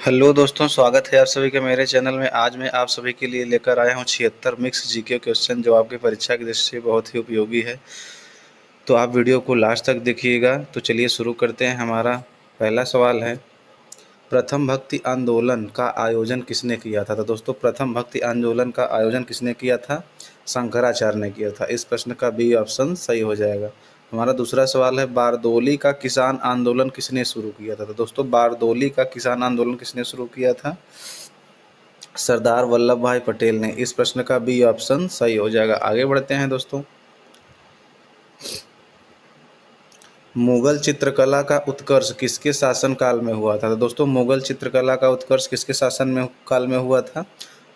Hello दोस्तों, स्वागत है आप सभी का मेरे चैनल में। आज मैं आप सभी के लिए लेकर आया हूं 76 मिक्स जीके क्वेश्चन जो आपकी परीक्षा की दृष्टि से बहुत ही उपयोगी है। तो आप वीडियो को लास्ट तक देखिएगा। तो चलिए शुरू करते हैं। हमारा पहला सवाल है, प्रथम भक्ति आंदोलन का आयोजन किसने किया था? तो दोस्तों, प्रथम भक्ति आंदोलन का आयोजन किसने किया था? शंकराचार्य ने किया था। इस प्रश्न का बी ऑप्शन सही हो जाएगा। हमारा दूसरा सवाल है, बारदोली का किसान आंदोलन किसने शुरू किया था? तो दोस्तों, बारदोली का किसान आंदोलन किसने शुरू किया था? सरदार वल्लभ भाई पटेल ने। इस प्रश्न का बी ऑप्शन सही हो जाएगा। आगे बढ़ते हैं दोस्तों। मुगल चित्रकला का उत्कर्ष किसके शासन काल में हुआ था? तो दोस्तों, मुगल चित्रकला का उत्कर्ष किसके शासन में काल में हुआ था?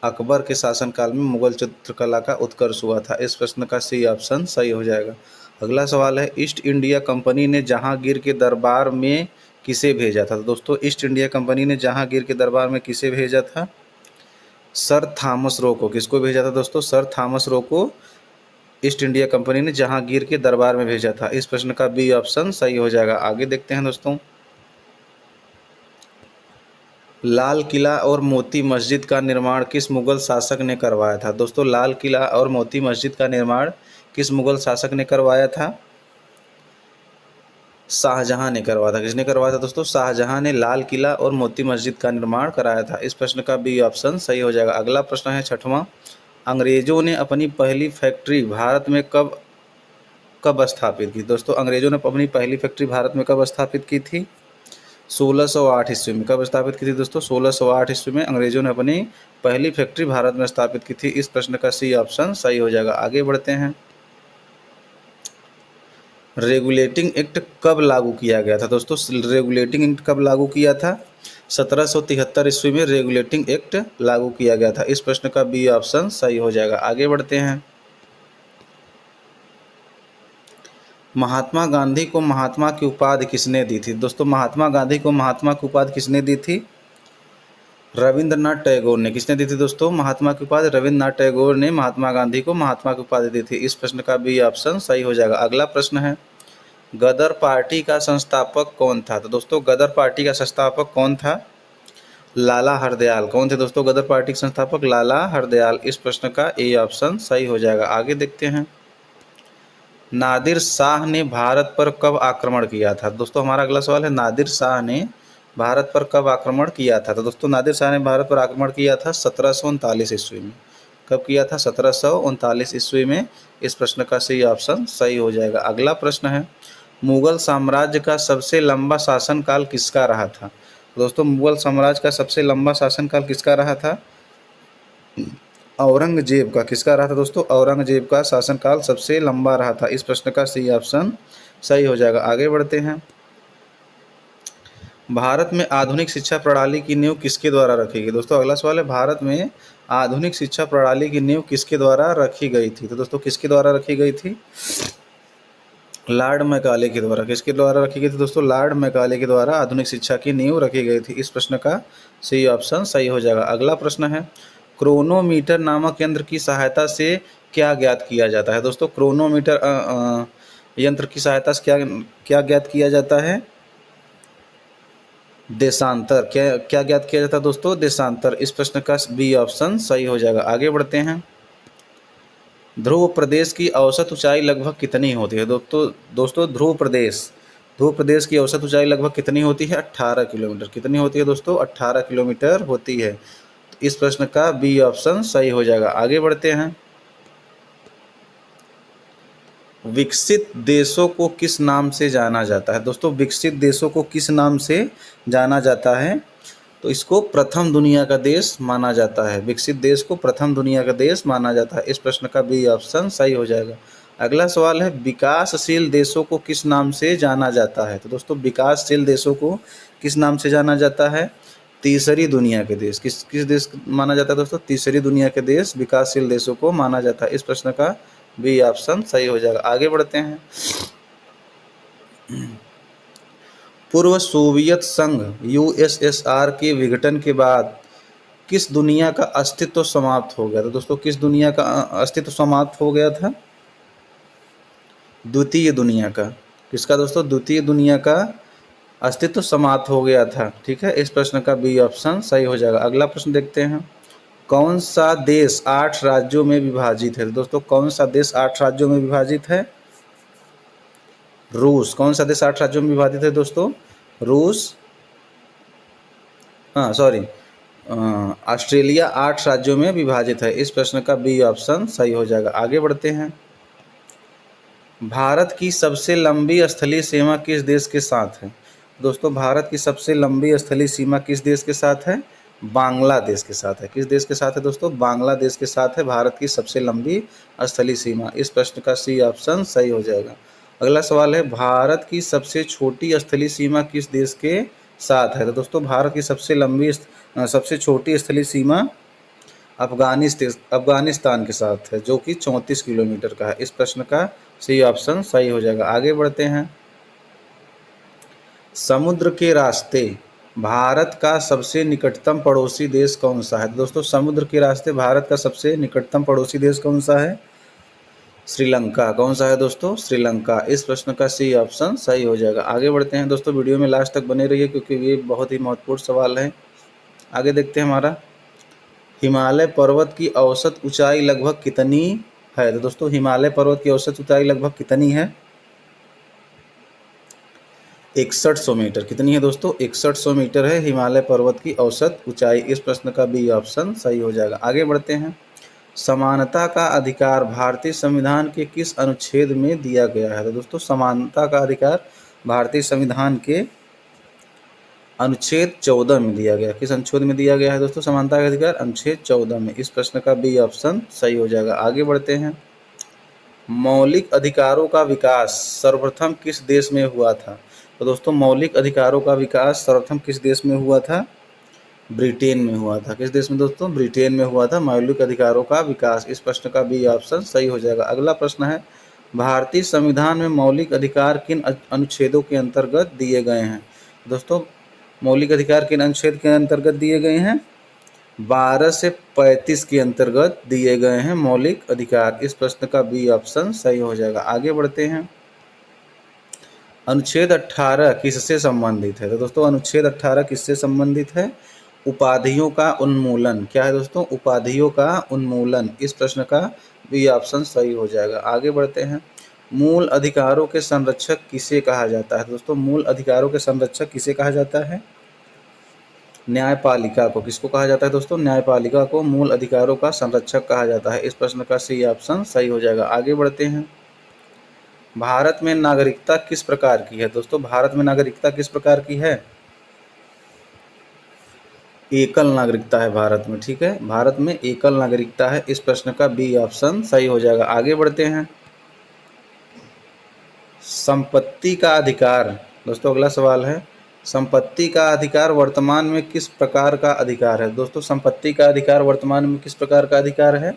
अकबर के शासन काल में मुगल चित्रकला का उत्कर्ष हुआ था। इस प्रश्न का सी ऑप्शन सही हो जाएगा। अगला सवाल है, ईस्ट इंडिया कंपनी ने जहांगीर के दरबार में किसे भेजा था? तो दोस्तों, ईस्ट इंडिया कंपनी ने जहांगीर के दरबार में किसे भेजा था? सर थॉमस रो को। किसको भेजा था दोस्तों? सर थॉमस रो को ईस्ट इंडिया कंपनी ने जहांगीर के दरबार में भेजा था। इस प्रश्न का बी ऑप्शन सही हो जाएगा। आगे देखते हैं दोस्तों। लाल किला और मोती मस्जिद का निर्माण किस मुगल शासक ने करवाया था? दोस्तों, लाल किला और मोती मस्जिद का निर्माण किस मुगल शासक ने करवाया था? शाहजहां ने करवाया था। किसने करवाया था दोस्तों? शाहजहां ने लाल किला और मोती मस्जिद का निर्माण कराया था। इस प्रश्न का बी ऑप्शन सही हो जाएगा। अगला प्रश्न है छठवां, अंग्रेजों ने अपनी पहली फैक्ट्री भारत में कब कब स्थापित की? दोस्तों, अंग्रेजों ने अपनी पहली फैक्ट्री भारत में कब स्थापित की थी? 1608 ईस्वी में। कब स्थापित की थी दोस्तों? 1608 ईस्वी में अंग्रेजों ने अपनी पहली फैक्ट्री भारत में स्थापित की थी। इस प्रश्न का सी ऑप्शन सही हो जाएगा। आगे बढ़ते हैं। रेगुलेटिंग एक्ट कब लागू किया गया था? दोस्तों, रेगुलेटिंग एक्ट कब लागू किया था? 1773 ईस्वी में रेगुलेटिंग एक्ट लागू किया गया था। इस प्रश्न का बी ऑप्शन सही हो जाएगा। आगे बढ़ते हैं। महात्मा गांधी को महात्मा की उपाधि किसने दी थी? दोस्तों, महात्मा गांधी को महात्मा की उपाधि किसने दी थी? रविंद्रनाथ टैगोर ने। किसने दी थी दोस्तों महात्मा की उपाधि? रविंद्रनाथ टैगोर ने महात्मा गांधी को महात्मा की उपाधि दी थी। इस प्रश्न का बी ऑप्शन सही हो जाएगा। अगला प्रश्न है, गदर पार्टी का संस्थापक कौन था? तो दोस्तों, गदर पार्टी का संस्थापक कौन था? लाला हरदयाल। कौन थे दोस्तों गदर पार्टी के संस्थापक? लाला हरदयाल। इस प्रश्न का ए ऑप्शन सही हो जाएगा। आगे देखते हैं। नादिर शाह ने भारत पर कब आक्रमण किया था? दोस्तों, हमारा अगला सवाल है, नादिर शाह ने भारत पर कब आक्रमण किया था? तो दोस्तों, नादिर शाह ने भारत पर आक्रमण किया था 1739 ईस्वी में। कब किया था? 1739 ईस्वी में। इस प्रश्न का सही ऑप्शन सही हो जाएगा। अगला प्रश्न है, मुगल साम्राज्य का सबसे लंबा शासनकाल किसका रहा था? दोस्तों, मुगल साम्राज्य का सबसे लंबा शासनकाल किसका रहा था? औरंगजेब का। किसका रहा था दोस्तों? औरंगजेब का शासनकाल सबसे लंबा रहा था। इस प्रश्न का सही ऑप्शन सही हो जाएगा। आगे बढ़ते हैं। भारत में आधुनिक शिक्षा प्रणाली की नींव किसके द्वारा रखी गई? दोस्तों, अगला सवाल है, भारत में आधुनिक शिक्षा प्रणाली की नींव किसके द्वारा रखी गई थी? तो दोस्तों, किसके द्वारा रखी गई थी? लॉर्ड मैकाले के द्वारा। किसके द्वारा रखी गई थी दोस्तों? लॉर्ड मैकाले के द्वारा आधुनिक शिक्षा की नींव रखी गई थी। इस प्रश्न का सही ऑप्शन सही हो जाएगा। अगला प्रश्न है, क्रोनोमीटर नामक यंत्र की सहायता से क्या ज्ञात किया जाता है? दोस्तों, क्रोनोमीटर यंत्र की सहायता से क्या क्या ज्ञात किया जाता है? देशांतर। क्या क्या ज्ञात किया जाता है दोस्तों? देशांतर। इस प्रश्न का बी ऑप्शन सही हो जाएगा। आगे बढ़ते हैं। ध्रुव प्रदेश की औसत ऊंचाई लगभग कितनी होती है? दोस्तों, ध्रुव प्रदेश की औसत ऊंचाई लगभग कितनी होती है? 18 किलोमीटर। कितनी होती है दोस्तों? 18 किलोमीटर होती है। तो इस प्रश्न का बी ऑप्शन सही हो जाएगा। आगे बढ़ते हैं। विकसित देशों को किस नाम से जाना जाता है? दोस्तों, विकसित देशों को किस नाम से जाना जाता है? तो इसको प्रथम दुनिया का देश माना जाता है। विकसित देश को प्रथम दुनिया का देश माना जाता है। इस प्रश्न का बी ऑप्शन सही हो जाएगा। अगला सवाल है, विकासशील देशों को किस नाम से जाना जाता है? तो दोस्तों, विकासशील देशों को किस नाम से जाना जाता है? तीसरी दुनिया के देश। किस किस देश माना जाता है दोस्तों? तीसरी दुनिया के देश विकासशील देशों को माना जाता है। इस प्रश्न का बी ऑप्शन सही हो जाएगा। आगे बढ़ते हैं। पूर्व सोवियत संघ यूएसएसआर के विघटन के बाद किस दुनिया का अस्तित्व समाप्त हो गया था? दोस्तों, किस दुनिया का अस्तित्व समाप्त हो गया था? द्वितीय दुनिया का। किसका दोस्तों? द्वितीय दुनिया का अस्तित्व समाप्त हो गया था। ठीक है, इस प्रश्न का बी ऑप्शन सही हो जाएगा। अगला प्रश्न देखते हैं, कौन सा देश 8 राज्यों में विभाजित है? दोस्तों कौन सा देश 8 राज्यों में विभाजित है? रूस। कौन सा देश 8 राज्यों में विभाजित है दोस्तों? रूस। हाँ सॉरी, ऑस्ट्रेलिया 8 राज्यों में विभाजित है। इस प्रश्न का बी ऑप्शन सही हो जाएगा। आगे बढ़ते हैं, भारत की सबसे लंबी स्थलीय सीमा किस देश के साथ है? दोस्तों भारत की सबसे लंबी स्थलीय सीमा किस देश के साथ है? बांग्लादेश के साथ है। किस देश के साथ है दोस्तों? बांग्लादेश के साथ है भारत की सबसे लंबी स्थलीय सीमा। इस प्रश्न का सी ऑप्शन सही हो जाएगा। अगला सवाल है, भारत की सबसे छोटी स्थलीय सीमा किस देश के साथ है? तो दोस्तों भारत की सबसे छोटी स्थलीय सीमा अफगानिस्तान के साथ है, जो कि 34 किलोमीटर का है। इस प्रश्न का सी ऑप्शन सही हो जाएगा। आगे बढ़ते हैं, समुद्र के रास्ते भारत का सबसे निकटतम पड़ोसी देश कौन सा है? दोस्तों समुद्र के रास्ते भारत का सबसे निकटतम पड़ोसी देश कौन सा है? श्रीलंका। कौन सा है दोस्तों? श्रीलंका। इस प्रश्न का सी ऑप्शन सही हो जाएगा। आगे बढ़ते हैं दोस्तों, वीडियो में लास्ट तक बने रहिए क्योंकि ये बहुत ही महत्वपूर्ण सवाल है। आगे देखते हैं, हमारा हिमालय पर्वत की औसत ऊंचाई लगभग कितनी है? तो दोस्तों हिमालय पर्वत की औसत ऊंचाई लगभग कितनी है? 6100 मीटर। कितनी है दोस्तों? 6100 मीटर है हिमालय पर्वत की औसत ऊंचाई। इस प्रश्न का बी ऑप्शन सही हो जाएगा। आगे बढ़ते हैं, समानता का अधिकार भारतीय संविधान के किस अनुच्छेद में दिया गया है? तो दोस्तों समानता का अधिकार भारतीय संविधान के अनुच्छेद 14 में दिया गया। किस अनुच्छेद में दिया गया है दोस्तों समानता का अधिकार? अनुच्छेद 14 में। इस प्रश्न का बी ऑप्शन सही हो जाएगा। आगे बढ़ते हैं, मौलिक अधिकारों का विकास सर्वप्रथम किस देश में हुआ था? तो दोस्तों मौलिक अधिकारों का विकास सर्वप्रथम किस देश में हुआ था? ब्रिटेन में हुआ था। किस देश में दोस्तों? ब्रिटेन में हुआ था मौलिक अधिकारों का विकास। इस प्रश्न का बी ऑप्शन सही हो जाएगा। अगला प्रश्न है, भारतीय संविधान में मौलिक अधिकार किन अनुच्छेदों के अंतर्गत दिए गए हैं? दोस्तों मौलिक अधिकार किन अनुच्छेद के अंतर्गत दिए गए हैं? 12 से 35 के अंतर्गत दिए गए हैं मौलिक अधिकार। इस प्रश्न का बी ऑप्शन सही हो जाएगा। आगे बढ़ते हैं, अनुच्छेद 18 किससे संबंधित है? तो दोस्तों अनुच्छेद 18 किससे संबंधित है? उपाधियों का उन्मूलन। क्या है दोस्तों? उपाधियों का उन्मूलन। इस प्रश्न का बी ऑप्शन सही हो जाएगा। आगे बढ़ते हैं, मूल अधिकारों के संरक्षक किसे कहा जाता है? दोस्तों मूल अधिकारों के संरक्षक किसे कहा जाता है? न्यायपालिका को। किसको कहा जाता है दोस्तों? न्यायपालिका को मूल अधिकारों का संरक्षक कहा जाता है। इस प्रश्न का सी ऑप्शन सही हो जाएगा। आगे बढ़ते हैं, भारत में नागरिकता किस प्रकार की है? दोस्तों भारत में नागरिकता किस प्रकार की है? एकल नागरिकता है भारत में। ठीक है, भारत में एकल नागरिकता है। इस प्रश्न का बी ऑप्शन सही हो जाएगा। आगे बढ़ते हैं, संपत्ति का अधिकार। दोस्तों अगला सवाल है, संपत्ति का अधिकार वर्तमान में किस प्रकार का अधिकार है? दोस्तों संपत्ति का अधिकार वर्तमान में किस प्रकार का अधिकार है?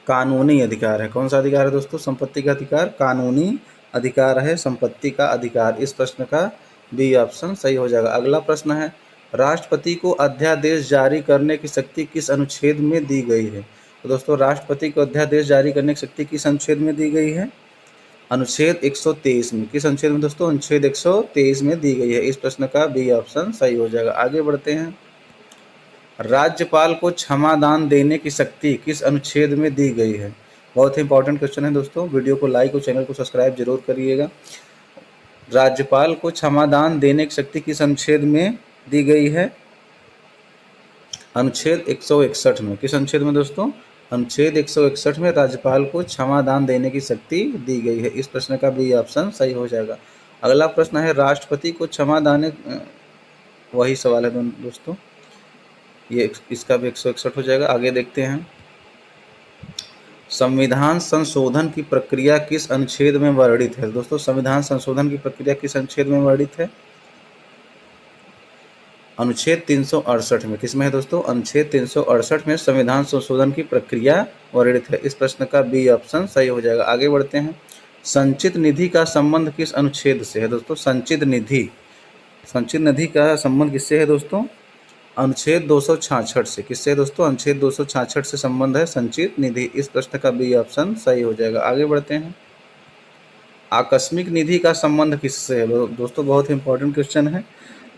कानूनी अधिकार है। कौन सा अधिकार है दोस्तों? संपत्ति का अधिकार कानूनी अधिकार है, संपत्ति का अधिकार। इस प्रश्न का बी ऑप्शन सही हो जाएगा। अगला प्रश्न है, राष्ट्रपति को अध्यादेश जारी करने की शक्ति किस अनुच्छेद में दी गई है? तो दोस्तों राष्ट्रपति को अध्यादेश जारी करने की शक्ति किस अनुच्छेद में दी गई है? अनुच्छेद 123 में। किस अनुच्छेद में दोस्तों? अनुच्छेद 123 में दी गई है। इस प्रश्न का बी ऑप्शन सही हो जाएगा। आगे बढ़ते हैं, राज्यपाल को क्षमादान देने की शक्ति किस अनुच्छेद में दी गई है? बहुत ही इंपॉर्टेंट क्वेश्चन है दोस्तों, वीडियो को लाइक और चैनल को सब्सक्राइब जरूर करिएगा। राज्यपाल को क्षमादान देने की शक्ति किस अनुच्छेद में दी गई है? अनुच्छेद 161 में। किस अनुच्छेद में दोस्तों? अनुच्छेद 161 में राज्यपाल को क्षमादान देने की शक्ति दी गई है। इस प्रश्न का बी ऑप्शन सही हो जाएगा। अगला प्रश्न है, राष्ट्रपति को क्षमादान, वही सवाल है दोस्तों, ये इसका भी 161 हो जाएगा। आगे देखते हैं, संविधान संशोधन की प्रक्रिया किस अनुच्छेद में वर्णित है? दोस्तों संविधान संशोधन की प्रक्रिया किस अनुच्छेद में वर्णित है? अनुच्छेद 368 में। किस में है दोस्तों? अनुच्छेद 368 में संविधान संशोधन की प्रक्रिया वर्णित है। इस प्रश्न का बी ऑप्शन सही हो जाएगा। आगे बढ़ते हैं, संचित निधि का संबंध किस अनुच्छेद से है? दोस्तों संचित निधि का संबंध किससे है दोस्तों? अनुच्छेद 266 से। किससे है दोस्तों? अनुच्छेद 266 से संबंध है संचित निधि। इस प्रश्न का बी ऑप्शन सही हो जाएगा। आगे बढ़ते हैं, आकस्मिक निधि का संबंध किससे है? दोस्तों बहुत ही इंपॉर्टेंट क्वेश्चन है।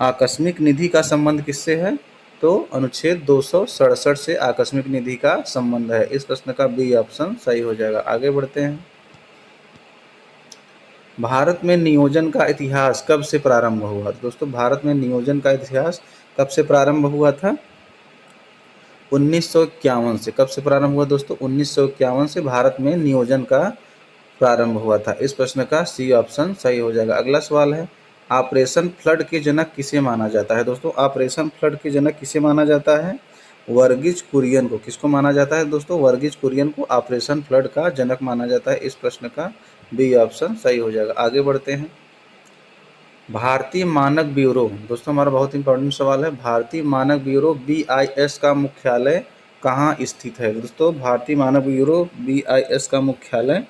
आकस्मिक निधि का संबंध किससे है? तो अनुच्छेद 267 से आकस्मिक निधि का संबंध है। इस प्रश्न का बी ऑप्शन सही हो जाएगा। आगे बढ़ते हैं। भारत में नियोजन का इतिहास कब से प्रारंभ हुआ? दोस्तों भारत में नियोजन का इतिहास कब से प्रारंभ हुआ था? 1951 से। कब से प्रारंभ हुआ दोस्तों? 1951 से भारत में नियोजन का प्रारंभ हुआ था। इस प्रश्न का सी ऑप्शन सही हो जाएगा। अगला सवाल है, ऑपरेशन फ्लड के जनक किसे माना जाता है? दोस्तों ऑपरेशन फ्लड के जनक किसे माना जाता है? वर्गीज कुरियन को। किसको माना जाता है दोस्तों? वर्गीज कुरियन को ऑपरेशन फ्लड का जनक माना जाता है। इस प्रश्न का बी ऑप्शन सही हो जाएगा। आगे बढ़ते हैं। भारतीय मानक ब्यूरो, दोस्तों हमारा बहुत इंपॉर्टेंट सवाल है। भारतीय मानक ब्यूरो BIS का मुख्यालय कहाँ स्थित है? दोस्तों भारतीय मानक ब्यूरो BIS का मुख्यालय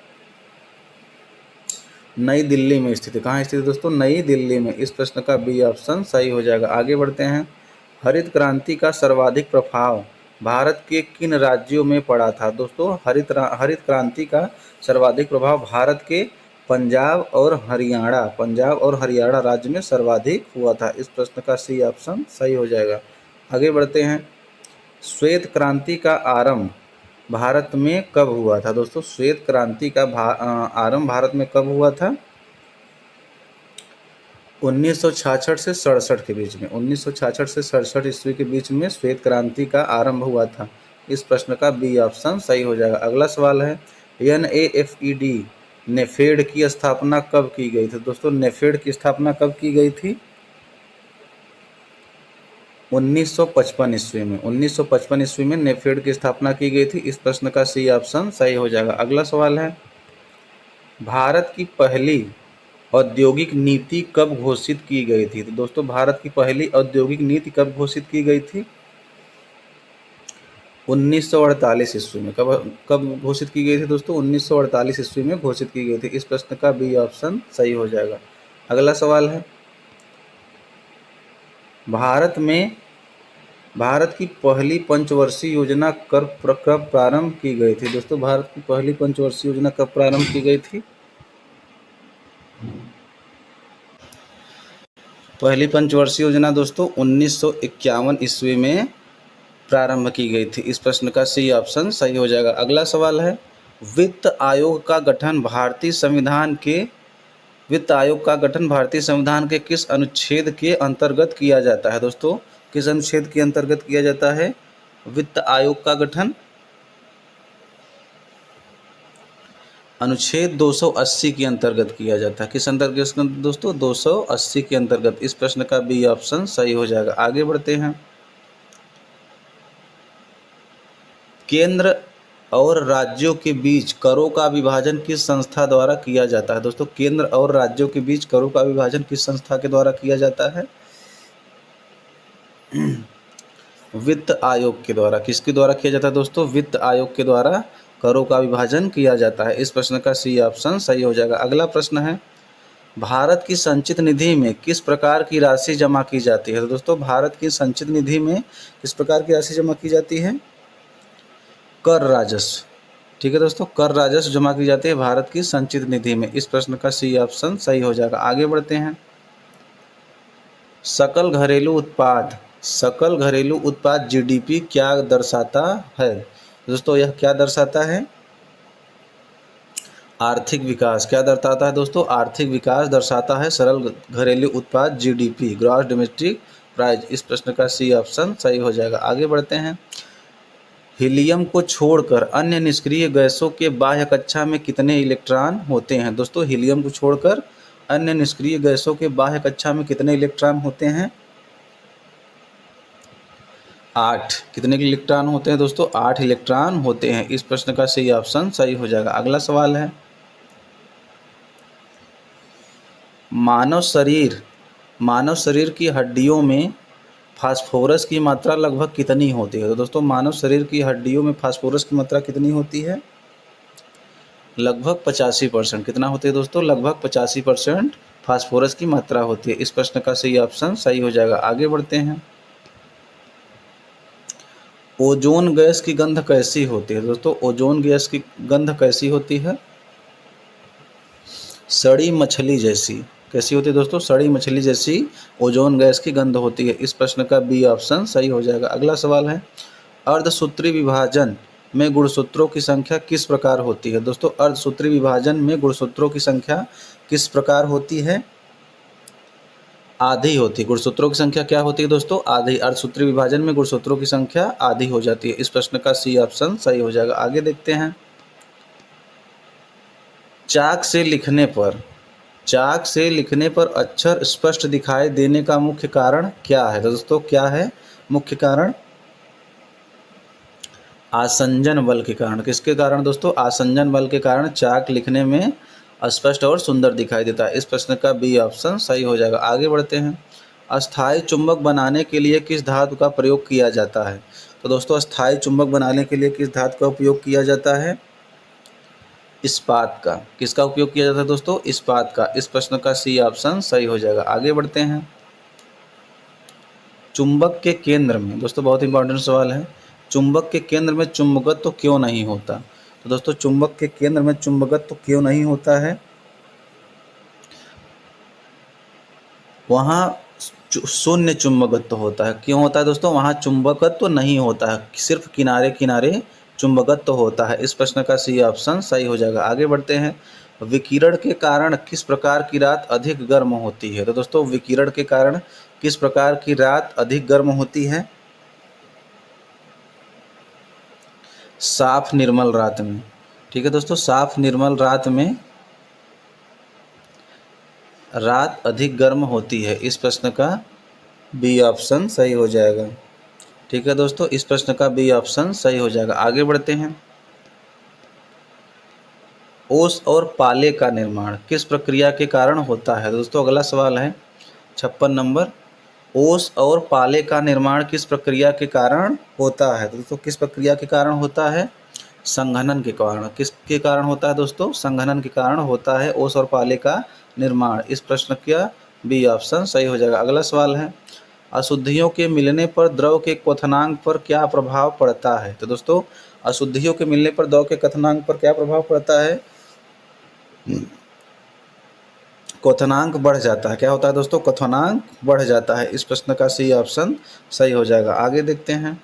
नई दिल्ली में स्थित है। कहाँ स्थित है दोस्तों? नई दिल्ली में। इस प्रश्न का बी ऑप्शन सही हो जाएगा। आगे बढ़ते हैं। हरित क्रांति का सर्वाधिक प्रभाव भारत के किन राज्यों में पड़ा था? दोस्तों हरित क्रांति का सर्वाधिक प्रभाव भारत के पंजाब और हरियाणा राज्य में सर्वाधिक हुआ था। इस प्रश्न का सी ऑप्शन सही हो जाएगा। आगे बढ़ते हैं। श्वेत क्रांति का आरंभ भारत में कब हुआ था? दोस्तों श्वेत क्रांति का आरंभ भारत में कब हुआ था? 1966 से 67 के बीच में। 1966 से 67 ईस्वी के बीच में श्वेत क्रांति का आरंभ हुआ था। इस प्रश्न का बी ऑप्शन सही हो जाएगा। अगला सवाल है, NAFED नेफेड की स्थापना कब की गई थी? दोस्तों नेफेड की स्थापना कब की गई थी? 1955 ईस्वी में। 1955 ईस्वी में नेफेड की स्थापना की गई थी। इस प्रश्न का सी ऑप्शन सही हो जाएगा। अगला सवाल है, भारत की पहली औद्योगिक नीति कब घोषित की गई थी? तो दोस्तों भारत की पहली औद्योगिक नीति कब घोषित की गई थी? 1948 ईस्वी में। कब घोषित की गई थी दोस्तों? 1948 ईस्वी में घोषित की गई थी। इस प्रश्न का बी ऑप्शन सही हो जाएगा। अगला सवाल है, भारत की पहली पंचवर्षीय योजना कब प्रारंभ की गई थी? दोस्तों भारत की पहली पंचवर्षीय योजना कब प्रारंभ की गई थी? पहली पंचवर्षीय योजना दोस्तों 1951 ईस्वी में प्रारंभ की गई थी। इस प्रश्न का सी ऑप्शन सही हो जाएगा। अगला सवाल है, वित्त आयोग का गठन भारतीय संविधान के किस अनुच्छेद के अंतर्गत किया जाता है? दोस्तों किस अनुच्छेद के अंतर्गत किया जाता है वित्त आयोग का गठन? अनुच्छेद 280 के अंतर्गत किया जाता है। किस अंतर्गत दोस्तों? 280 के अंतर्गत। इस प्रश्न का बी ऑप्शन सही हो जाएगा। आगे बढ़ते हैं। केंद्र और राज्यों के बीच करों का विभाजन किस संस्था द्वारा किया जाता है? दोस्तों केंद्र और राज्यों के बीच करों का विभाजन किस संस्था के द्वारा किया जाता है? वित्त आयोग के द्वारा। किसके द्वारा किया जाता है दोस्तों? वित्त आयोग के द्वारा करों का विभाजन किया जाता है। इस प्रश्न का सी ऑप्शन सही हो जाएगा। अगला प्रश्न है, भारत की संचित निधि में किस प्रकार की राशि जमा की जाती है? तो दोस्तों भारत की संचित निधि में किस प्रकार की राशि जमा की जाती है? कर राजस्व। ठीक है दोस्तों, कर राजस्व जमा की जाती है भारत की संचित निधि में। इस प्रश्न का सी ऑप्शन सही हो जाएगा। आगे बढ़ते हैं। सकल घरेलू उत्पाद GDP क्या दर्शाता है? दोस्तों यह क्या दर्शाता है? आर्थिक विकास। क्या दर्शाता है दोस्तों? आर्थिक विकास दर्शाता है सरल घरेलू उत्पाद GDP, ग्रॉस डोमेस्टिक प्राइस। इस प्रश्न का सी ऑप्शन सही हो जाएगा। आगे बढ़ते हैं। हीलियम को छोड़कर अन्य निष्क्रिय गैसों के बाह्य कक्षा में कितने इलेक्ट्रॉन होते हैं? दोस्तों हीलियम को छोड़कर अन्य निष्क्रिय गैसों के बाह्य कक्षा में कितने इलेक्ट्रॉन होते हैं? 8। कितने इलेक्ट्रॉन होते हैं दोस्तों? 8 इलेक्ट्रॉन होते हैं। इस प्रश्न का सही ऑप्शन सही हो जाएगा। अगला सवाल है, मानव शरीर की हड्डियों में फास्फोरस की मात्रा लगभग कितनी होती है? तो दोस्तों मानव शरीर की हड्डियों में फास्फोरस की मात्रा कितनी होती है? लगभग 85%। कितना होती है दोस्तों? लगभग 85% फास्फोरस की मात्रा होती है। इस प्रश्न का सही ऑप्शन सही हो जाएगा। आगे बढ़ते हैं। ओजोन गैस की गंध कैसी होती है? दोस्तों ओजोन गैस की गंध कैसी होती है? सड़ी मछली जैसी, कैसी होती है दोस्तों? सड़ी मछली जैसी ओजोन गैस की गंध होती है। इस प्रश्न का बी ऑप्शन सही हो जाएगा। अगला सवाल है, अर्धसूत्री विभाजन में गुणसूत्रों की संख्या किस प्रकार होती है? दोस्तों अर्धसूत्री विभाजन में गुणसूत्रों की संख्या किस प्रकार होती है? आधी होती है। गुणसूत्रों की संख्या क्या होती है दोस्तों? आधी। अर्धसूत्री विभाजन में गुणसूत्रों की संख्या आधी हो जाती है। इस प्रश्न का सी ऑप्शन सही हो जाएगा। आगे देखते हैं, चाक से लिखने पर अक्षर स्पष्ट दिखाई देने का मुख्य कारण क्या है? तो दोस्तों क्या है मुख्य कारण? आसंजन बल के कारण। किसके कारण दोस्तों? आसंजन बल के कारण चाक लिखने में स्पष्ट और सुंदर दिखाई देता है। इस प्रश्न का बी ऑप्शन सही हो जाएगा। आगे बढ़ते हैं, अस्थायी चुंबक बनाने के लिए किस धातु का प्रयोग किया जाता है? तो दोस्तों अस्थायी चुंबक बनाने के लिए किस धातु का उपयोग किया जाता है? इस्पात का। किसका उपयोग किया जाता है दोस्तों? इस्पात का। इस प्रश्न का सी ऑप्शन सही हो जाएगा। आगे बढ़ते हैं, चुंबक के केंद्र में, दोस्तों बहुत इंपॉर्टेंट सवाल है, चुंबक के केंद्र में चुंबकत्व क्यों नहीं होता? तो दोस्तों चुंबक के केंद्र में चुंबकत्व क्यों नहीं होता है? वहाँ शून्य चुंबकत्व होता है। क्यों होता है दोस्तों? वहाँ चुंबकत्व नहीं होता है, सिर्फ किनारे किनारे चुंबकत्व होता है। इस प्रश्न का सी ऑप्शन सही हो जाएगा। आगे बढ़ते हैं, विकिरण के कारण किस प्रकार की रात अधिक गर्म होती है? तो दोस्तों विकिरण के कारण किस प्रकार की रात अधिक गर्म होती है? साफ निर्मल रात में। ठीक है दोस्तों, साफ निर्मल रात में रात अधिक गर्म होती है। इस प्रश्न का बी ऑप्शन सही हो जाएगा। ठीक है दोस्तों, इस प्रश्न का बी ऑप्शन सही हो जाएगा। आगे बढ़ते हैं, ओस और पाले का निर्माण किस प्रक्रिया के कारण होता है? दोस्तों अगला सवाल है 56 नंबर, ओस और पाले का निर्माण किस प्रक्रिया के कारण होता है? दोस्तों किस प्रक्रिया के कारण होता है? संघनन के कारण। किसके कारण होता है दोस्तों? संघनन के कारण होता है ओस और पाले का निर्माण। इस प्रश्न का बी ऑप्शन सही हो जाएगा। अगला सवाल है, अशुद्धियों के मिलने पर द्रव के क्वथनांक पर क्या प्रभाव पड़ता है? तो दोस्तों अशुद्धियों के मिलने पर द्रव के क्वथनांक पर क्या प्रभाव पड़ता है? क्वथनांक बढ़ जाता है। क्या होता है दोस्तों? क्वथनांक बढ़ जाता है। इस प्रश्न का सी ऑप्शन सही हो जाएगा। आगे देखते हैं,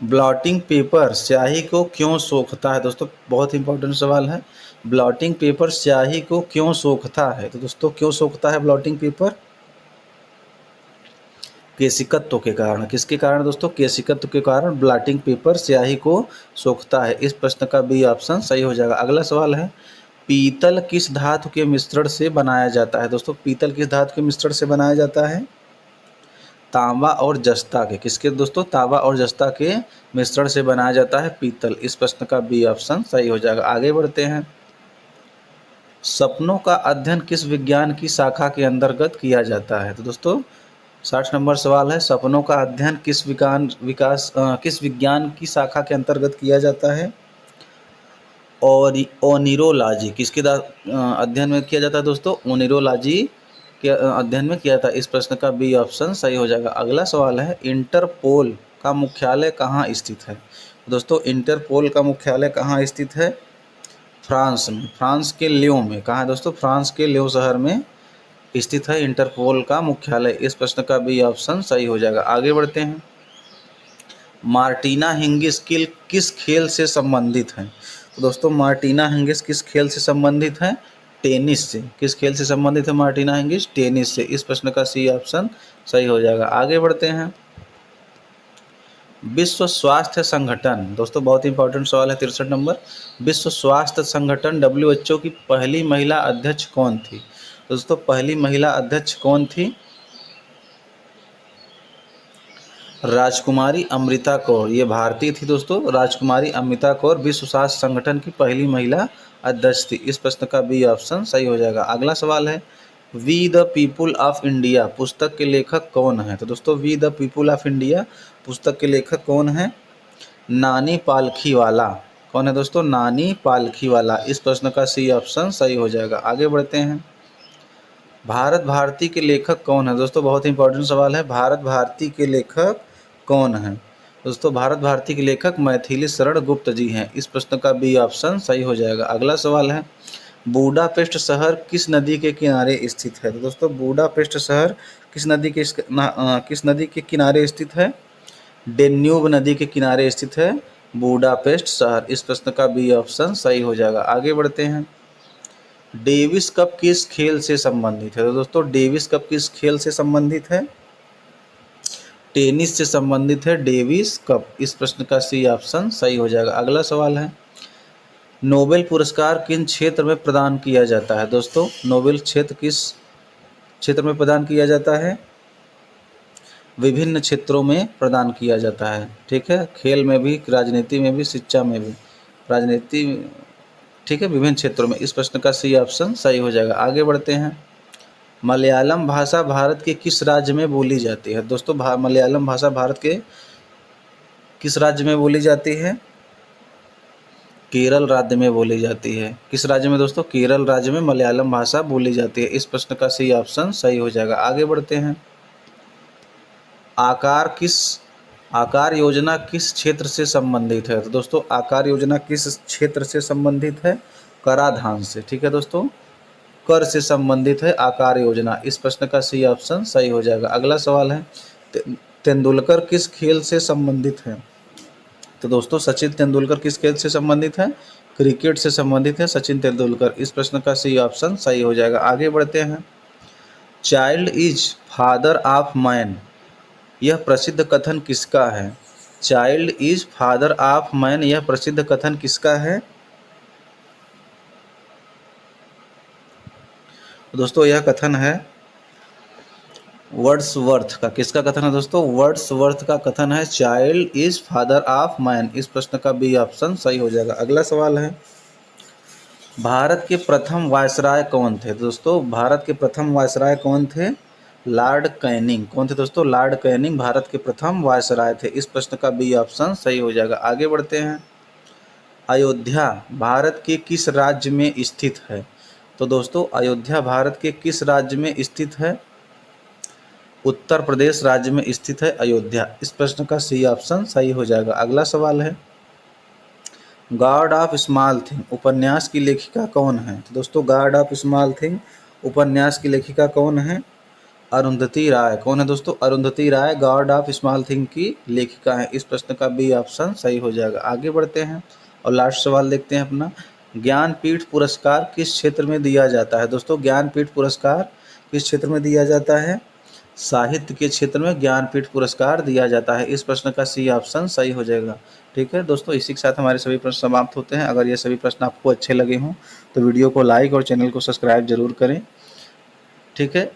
ब्लॉटिंग पेपर स्याही को क्यों सोखता है? दोस्तों बहुत इंपॉर्टेंट सवाल है, ब्लॉटिंग पेपर स्याही को क्यों सोखता है? तो दोस्तों क्यों सोखता है ब्लॉटिंग पेपर? केशिकत्व के कारण। किसके कारण दोस्तों? केशिकत्व के कारण ब्लॉटिंग पेपर स्याही को सोखता है। इस प्रश्न का बी ऑप्शन सही हो जाएगा। अगला सवाल है, पीतल किस धातु के मिश्रण से बनाया जाता है? दोस्तों पीतल किस धातु के मिश्रण से बनाया जाता है? तांबा और जस्ता के। किसके दोस्तों? तांबा और जस्ता के मिश्रण से बनाया जाता है पीतल। इस प्रश्न का बी ऑप्शन सही हो जाएगा। आगे बढ़ते हैं, सपनों का अध्ययन किस विज्ञान की शाखा के अंतर्गत किया जाता है? तो दोस्तों 60 नंबर सवाल है, सपनों का अध्ययन किस किस विज्ञान की शाखा के अंतर्गत किया जाता है? और ओनिरोलॉजी। किसके अध्ययन में किया जाता है दोस्तों? ओनिरोलॉजी के अध्ययन में किया था। इस प्रश्न का बी ऑप्शन सही हो जाएगा। अगला सवाल है, इंटरपोल का मुख्यालय कहाँ स्थित है? दोस्तों इंटरपोल का मुख्यालय कहाँ स्थित है? फ्रांस में, फ्रांस के लियों में। कहाँ है दोस्तों? फ्रांस के लियों शहर में स्थित है इंटरपोल का मुख्यालय। इस प्रश्न का बी ऑप्शन सही हो जाएगा। आगे बढ़ते हैं, मार्टिना हिंगिस किस खेल से संबंधित है? तो दोस्तों मार्टिना हिंगिस किस खेल से संबंधित है? टेनिस से। किस खेल से संबंधित है मार्टिना हिंगिस? टेनिस से। इस प्रश्न का सी ऑप्शन सही हो जाएगा। आगे बढ़ते हैं, विश्व स्वास्थ्य संगठन, दोस्तों बहुत इंपॉर्टेंट सवाल है 63 नंबर, विश्व स्वास्थ्य संगठन WHO की पहली महिला अध्यक्ष कौन थी? दोस्तों पहली महिला अध्यक्ष कौन थी? राजकुमारी अमृता कौर। ये भारतीय थी दोस्तों, राजकुमारी अमृता कौर विश्व स्वास्थ्य संगठन की पहली महिला अध्यक्ष थी। इस प्रश्न का बी ऑप्शन सही हो जाएगा। अगला सवाल है, we the people of India पुस्तक के लेखक कौन है? तो दोस्तों we the people of India पुस्तक के लेखक कौन है? नानी पालखीवाला। कौन है दोस्तों? नानी पालखीवाला। इस प्रश्न का सी ऑप्शन सही हो जाएगा। आगे बढ़ते हैं, भारत भारती के लेखक कौन है? दोस्तों बहुत इंपॉर्टेंट सवाल है, भारत भारती के लेखक कौन है? दोस्तों भारत भारती के लेखक मैथिली शरण गुप्त जी हैं। इस प्रश्न का बी ऑप्शन सही हो जाएगा। अगला सवाल है, बूडापेस्ट शहर किस नदी के किनारे स्थित है? तो दोस्तों बूडापेस्ट शहर किस नदी के किनारे स्थित है? डेन्यूब नदी के किनारे स्थित है बूडापेस्ट शहर। इस प्रश्न का बी ऑप्शन सही हो जाएगा। आगे बढ़ते हैं। डेविस कप किस खेल से संबंधित है? तो दोस्तों डेविस कप किस खेल से संबंधित है? टेनिस से संबंधित है डेविस कप। इस प्रश्न का सी ऑप्शन सही हो जाएगा। अगला सवाल है, नोबेल पुरस्कार किन क्षेत्र में प्रदान किया जाता है? दोस्तों नोबेल क्षेत्र किस क्षेत्र में प्रदान किया जाता है? विभिन्न क्षेत्रों में प्रदान किया जाता है। ठीक है, खेल में भी, राजनीति में भी, शिक्षा में भी, राजनीति, ठीक है, विभिन्न क्षेत्रों में। इस प्रश्न का सी ऑप्शन सही हो जाएगा। आगे बढ़ते हैं। मलयालम भाषा भारत के किस राज्य में बोली जाती है? दोस्तों मलयालम भाषा भारत के किस राज्य में बोली जाती है? केरल राज्य में बोली जाती है। किस राज्य में दोस्तों? केरल राज्य में मलयालम भाषा बोली जाती है। इस प्रश्न का सी ऑप्शन सही हो जाएगा। आगे बढ़ते हैं। आकार योजना किस क्षेत्र से संबंधित है? तो दोस्तों आकार योजना किस क्षेत्र से संबंधित है? कराधान से। ठीक है दोस्तों, कर से संबंधित है आकार योजना। इस प्रश्न का सी ऑप्शन सही हो जाएगा। अगला सवाल है, तेंदुलकर किस खेल से संबंधित है? तो दोस्तों सचिन तेंदुलकर किस खेल से संबंधित है? क्रिकेट से संबंधित है सचिन तेंदुलकर। इस प्रश्न का सी ऑप्शन सही हो जाएगा। आगे बढ़ते हैं। Child is father of man, यह प्रसिद्ध कथन किसका है? Child is father of man, यह प्रसिद्ध कथन किसका है? दोस्तों यह कथन है वर्ड्सवर्थ का। किसका कथन है दोस्तों? वर्ड्सवर्थ का कथन है child is father of man. इस प्रश्न का बी ऑप्शन सही हो जाएगा। अगला सवाल है, भारत के प्रथम वायसराय कौन थे? दोस्तों भारत के प्रथम वायसराय कौन थे? Lord Canning. कौन थे दोस्तों? लॉर्ड कैनिंग भारत के प्रथम वायसराय थे। इस प्रश्न का बी ऑप्शन सही हो जाएगा। आगे बढ़ते हैं। अयोध्या भारत के किस राज्य में स्थित है? तो दोस्तों अयोध्या भारत के किस राज्य में स्थित है? उत्तर प्रदेश राज्य में स्थित है अयोध्या। इस प्रश्न का सी ऑप्शन सही हो जाएगा। अगला सवाल है, गॉड ऑफ स्मॉल थिंग उपन्यास की लेखिका कौन है? तो दोस्तों गॉड ऑफ स्मॉल थिंग उपन्यास की लेखिका कौन है? अरुंधति राय। कौन है दोस्तों? अरुंधति राय गॉड ऑफ स्मॉल थिंग की लेखिका है। इस प्रश्न का बी ऑप्शन सही हो जाएगा। आगे बढ़ते हैं और लास्ट सवाल देखते हैं अपना, ज्ञानपीठ पुरस्कार किस क्षेत्र में दिया जाता है? दोस्तों ज्ञानपीठ पुरस्कार किस क्षेत्र में दिया जाता है? साहित्य के क्षेत्र में ज्ञानपीठ पुरस्कार दिया जाता है। इस प्रश्न का सी ऑप्शन सही हो जाएगा। ठीक है दोस्तों, इसी के साथ हमारे सभी प्रश्न समाप्त होते हैं। अगर ये सभी प्रश्न आपको अच्छे लगे हों तो वीडियो को लाइक और चैनल को सब्सक्राइब जरूर करें। ठीक है।